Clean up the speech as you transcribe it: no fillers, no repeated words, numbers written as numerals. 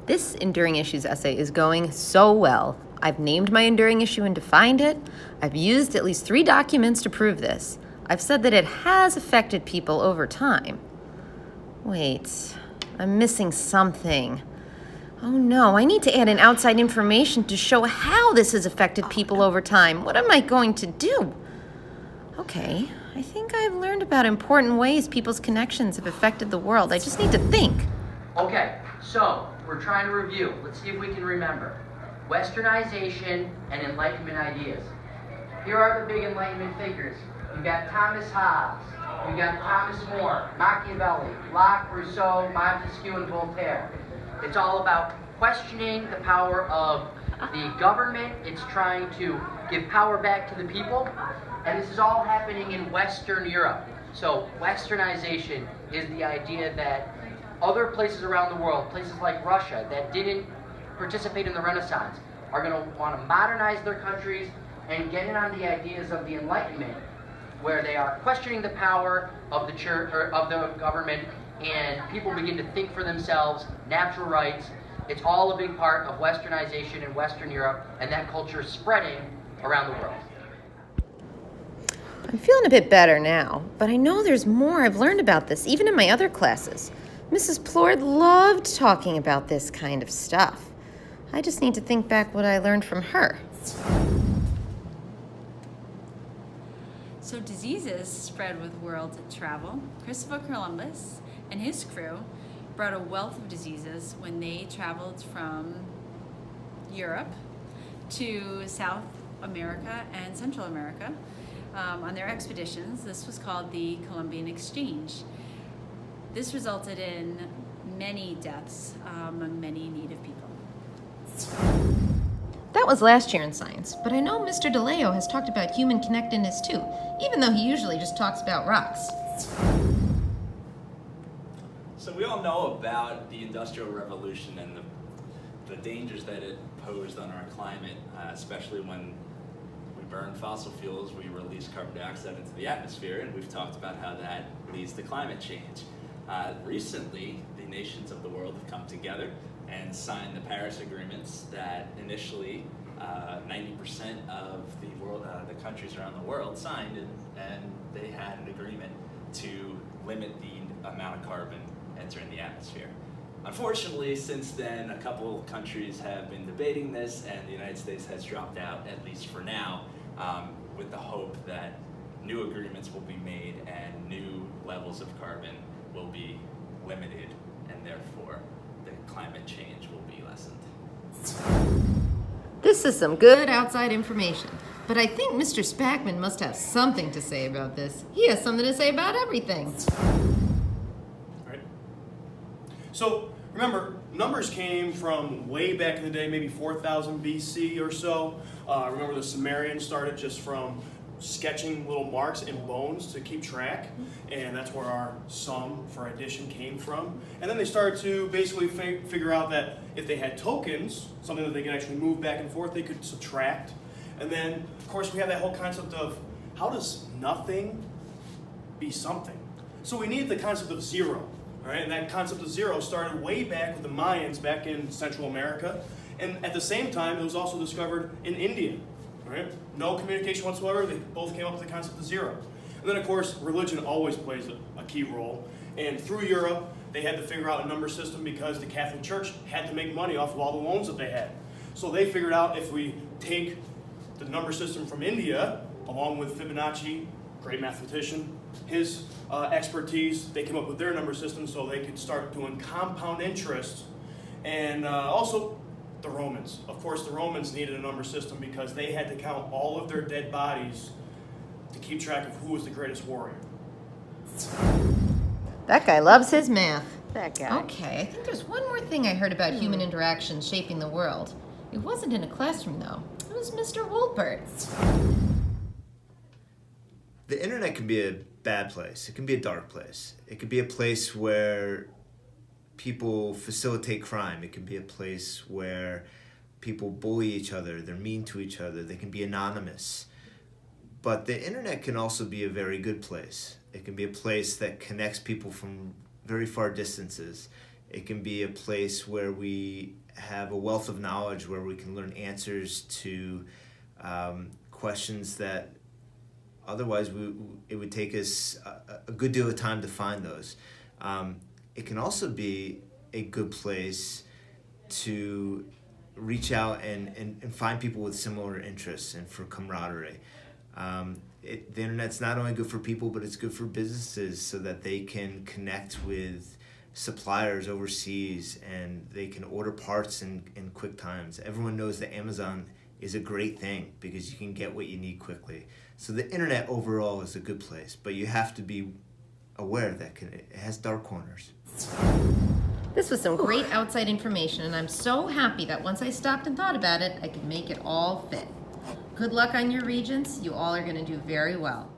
This Enduring Issues essay is going so well. I've named my enduring issue and defined it. I've used at least 3 documents to prove this. I've said that it has affected people over time. Wait, I'm missing something. Oh no, I need to add in outside information to show how this has affected people over time. What am I going to do? Okay, I think I've learned about important ways people's connections have affected the world. I just need to think. Okay, so we're trying to review. Let's see if we can remember. Westernization and Enlightenment ideas. Here are the big Enlightenment figures. You've got Thomas Hobbes, you've got Thomas More, Machiavelli, Locke, Rousseau, Montesquieu, and Voltaire. It's all about questioning the power of the government. It's trying to give power back to the people. And this is all happening in Western Europe. So Westernization is the idea that other places around the world, places like Russia that didn't participate in the Renaissance, are going to want to modernize their countries and get in on the ideas of the Enlightenment, where they are questioning the power of the church or of the government, and people begin to think for themselves, natural rights. It's all a big part of Westernization in Western Europe, and that culture is spreading around the world. I'm feeling a bit better now, but I know there's more I've learned about this, even in my other classes. Mrs. Plord loved talking about this kind of stuff. I just need to think back what I learned from her. So diseases spread with world travel. Christopher Columbus and his crew brought a wealth of diseases when they traveled from Europe to South America and Central America on their expeditions. This was called the Columbian Exchange. This resulted in many deaths among many Native people. That was last year in science, but I know Mr. DeLeo has talked about human connectedness too, even though he usually just talks about rocks. So we all know about the Industrial Revolution and the dangers that it posed on our climate, especially when we burn fossil fuels, we release carbon dioxide into the atmosphere, and we've talked about how that leads to climate change. Recently, the nations of the world have come together and signed the Paris Agreements that initially 90% of the world, the countries around the world signed, and they had an agreement to limit the amount of carbon entering the atmosphere. Unfortunately, since then, a couple countries have been debating this, and the United States has dropped out, at least for now, with the hope that new agreements will be made and new levels of carbon will be limited, and therefore the climate change will be lessened. This is some good outside information, but I think Mr. Spackman must have something to say about this. He has something to say about everything. Right. So remember, numbers came from way back in the day, maybe 4,000 BC or so. Remember the Sumerians started just from sketching little marks in bones to keep track, and that's where our sum for addition came from. And then they started to basically figure out that if they had tokens, something that they could actually move back and forth, they could subtract. And then, of course, we have that whole concept of how does nothing be something? So we need the concept of zero, right? And that concept of zero started way back with the Mayans back in Central America. And at the same time, it was also discovered in India. Right? No communication whatsoever. They both came up with the concept of zero. And then, of course, religion always plays a key role. And through Europe, they had to figure out a number system because the Catholic Church had to make money off of all the loans that they had. So they figured out if we take the number system from India, along with Fibonacci, great mathematician, his expertise, they came up with their number system so they could start doing compound interest. And also, the Romans. Of course, the Romans needed a number system because they had to count all of their dead bodies to keep track of who was the greatest warrior. That guy loves his math. That guy. Okay, I think there's one more thing I heard about human interactions shaping the world. It wasn't in a classroom, though. It was Mr. Wolpert. The internet can be a bad place. It can be a dark place. It can be a place where people facilitate crime. It can be a place where people bully each other. They're mean to each other. They can be anonymous. But the internet can also be a very good place. It can be a place that connects people from very far distances. It can be a place where we have a wealth of knowledge, where we can learn answers to questions that otherwise it would take us a good deal of time to find those. It can also be a good place to reach out and find people with similar interests and for camaraderie. The internet's not only good for people, but it's good for businesses so that they can connect with suppliers overseas and they can order parts in quick times. Everyone knows that Amazon is a great thing because you can get what you need quickly. So the internet overall is a good place, but you have to be aware that it has dark corners. This was some great outside information, and I'm so happy that once I stopped and thought about it, I could make it all fit. Good luck on your regents. You all are going to do very well.